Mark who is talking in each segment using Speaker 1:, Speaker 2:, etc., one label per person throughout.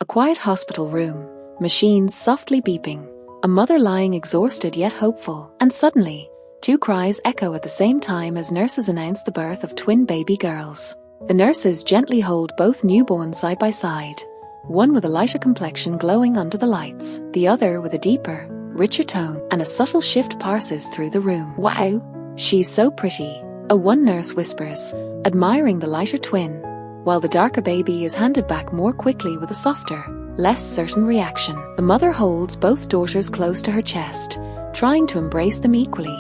Speaker 1: A quiet hospital room, machines softly beeping, a mother lying exhausted yet hopeful, and suddenly, two cries echo at the same time as nurses announce the birth of twin baby girls. The nurses gently hold both newborns side by side, one with a lighter complexion glowing under the lights, the other with a deeper, richer tone, and a subtle shift passes through the room. "Wow, she's so pretty," one nurse whispers, admiring the lighter twin, while the darker baby is handed back more quickly with a softer, less certain reaction. The mother holds both daughters close to her chest, trying to embrace them equally,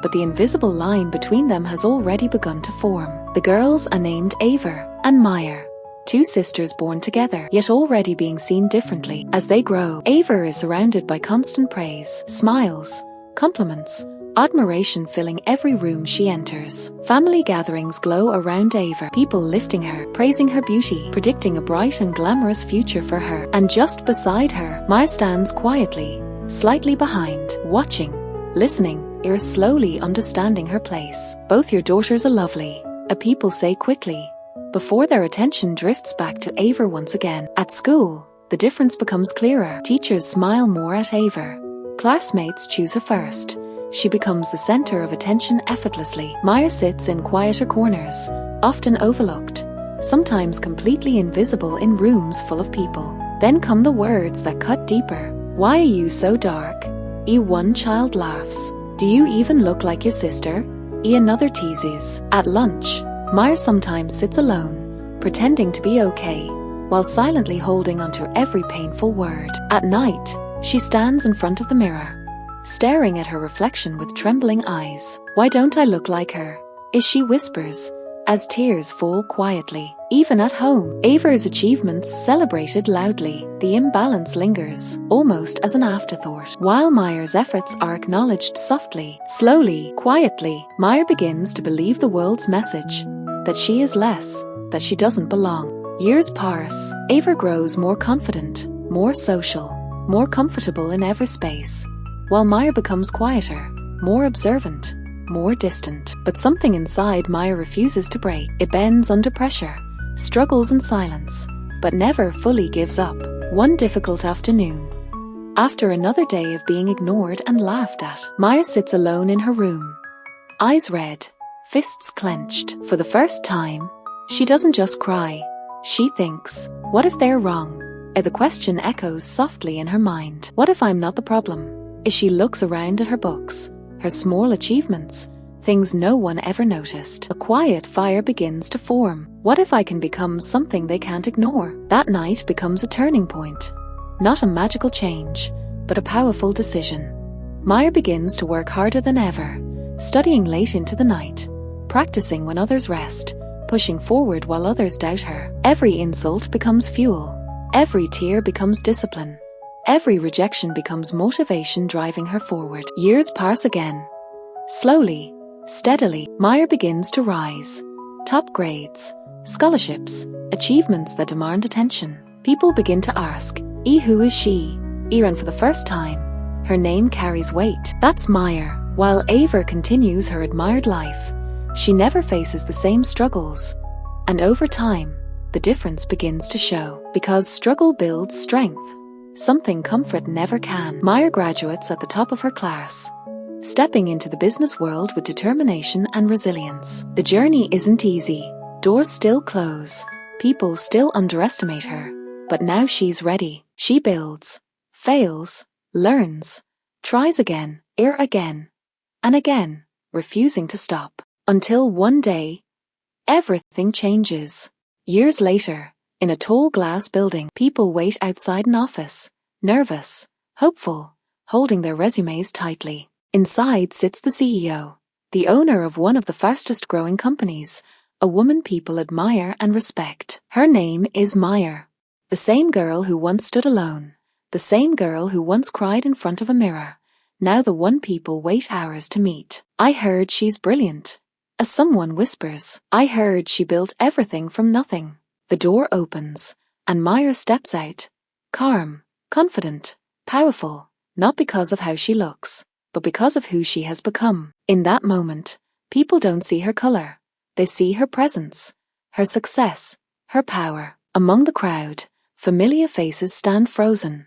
Speaker 1: but the invisible line between them has already begun to form. The girls are named Ava and Maya, two sisters born together, yet already being seen differently. As they grow, Ava is surrounded by constant praise, smiles, compliments, admiration filling every room she enters. Family gatherings glow around Ava, people lifting her, praising her beauty, predicting a bright and glamorous future for her. And just beside her, Maya stands quietly, slightly behind, watching, listening, slowly understanding her place. "Both your daughters are lovely," people say quickly, before their attention drifts back to Ava once again. At school, the difference becomes clearer. Teachers smile more at Ava. Classmates choose her first. She becomes the center of attention effortlessly. Maya sits in quieter corners, often overlooked, sometimes completely invisible in rooms full of people. Then come the words that cut deeper. "Why are you so dark?" One child laughs. "Do you even look like your sister?" Another teases. At lunch, Maya sometimes sits alone, pretending to be okay, while silently holding onto every painful word. At night, she stands in front of the mirror, staring at her reflection with trembling eyes. "Why don't I look like her?" she whispers, as tears fall quietly. Even at home, Ava's achievements celebrated loudly. The imbalance lingers, almost as an afterthought, while Maya's efforts are acknowledged softly. Slowly, quietly, Maya begins to believe the world's message, that she is less, that she doesn't belong. Years pass, Ava grows more confident, more social, more comfortable in every space, while Maya becomes quieter, more observant, more distant. But something inside Maya refuses to break. It bends under pressure, struggles in silence, but never fully gives up. One difficult afternoon, after another day of being ignored and laughed at, Maya sits alone in her room, eyes red, fists clenched. For the first time, she doesn't just cry, she thinks, "What if they're wrong?" The question echoes softly in her mind. "What if I'm not the problem?" She looks around at her books, her small achievements, things no one ever noticed. A quiet fire begins to form. What if I can become something they can't ignore? That night becomes a turning point. Not a magical change, but a powerful decision. Maya begins to work harder than ever, studying late into the night, practicing when others rest, pushing forward while others doubt her. Every insult becomes fuel. Every tear becomes discipline. Every rejection becomes motivation driving her forward. Years pass again. Slowly, steadily, Maya begins to rise. Top grades, scholarships, achievements that demand attention. People begin to ask, who is she? And for the first time, her name carries weight. That's Maya. While Ava continues her admired life, she never faces the same struggles. And over time, the difference begins to show. Because struggle builds strength, something comfort never can. Maya graduates at the top of her class, stepping into the business world with determination and resilience. The journey isn't easy. Doors still close. People still underestimate her. But now she's ready. She builds, fails, learns, tries again, again, and again, refusing to stop. Until one day, everything changes. Years later, in a tall glass building, people wait outside an office, nervous, hopeful, holding their resumes tightly. Inside sits the CEO, the owner of one of the fastest growing companies, a woman people admire and respect. Her name is Maya. The same girl who once stood alone, the same girl who once cried in front of a mirror, now the one people wait hours to meet. I heard she's brilliant. As someone whispers, I heard she built everything from nothing. The door opens, and Maya steps out, calm, confident, powerful, not because of how she looks, but because of who she has become. In that moment, people don't see her color. They see her presence, her success, her power. Among the crowd, Familiar faces stand frozen.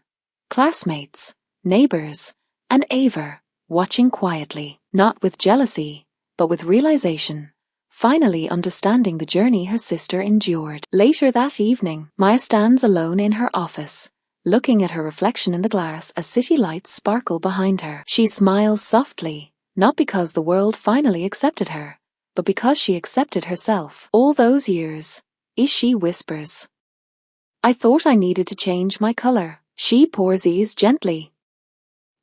Speaker 1: Classmates, neighbors, and Ava, watching quietly, not with jealousy, but with realization, finally understanding the journey her sister endured. Later that evening, Maya stands alone in her office, looking at her reflection in the glass as city lights sparkle behind her. She smiles softly, not because the world finally accepted her, but because she accepted herself. All those years, she whispers. I thought I needed to change my color. She pours ease gently.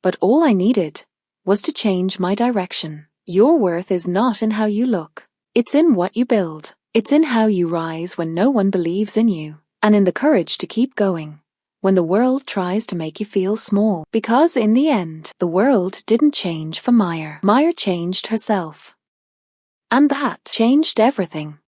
Speaker 1: But all I needed was to change my direction. Your worth is not in how you look. It's in what you build. It's in how you rise when no one believes in you, and in the courage to keep going when the world tries to make you feel small. Because in the end, the world didn't change for Maya. Maya changed herself. And that changed everything.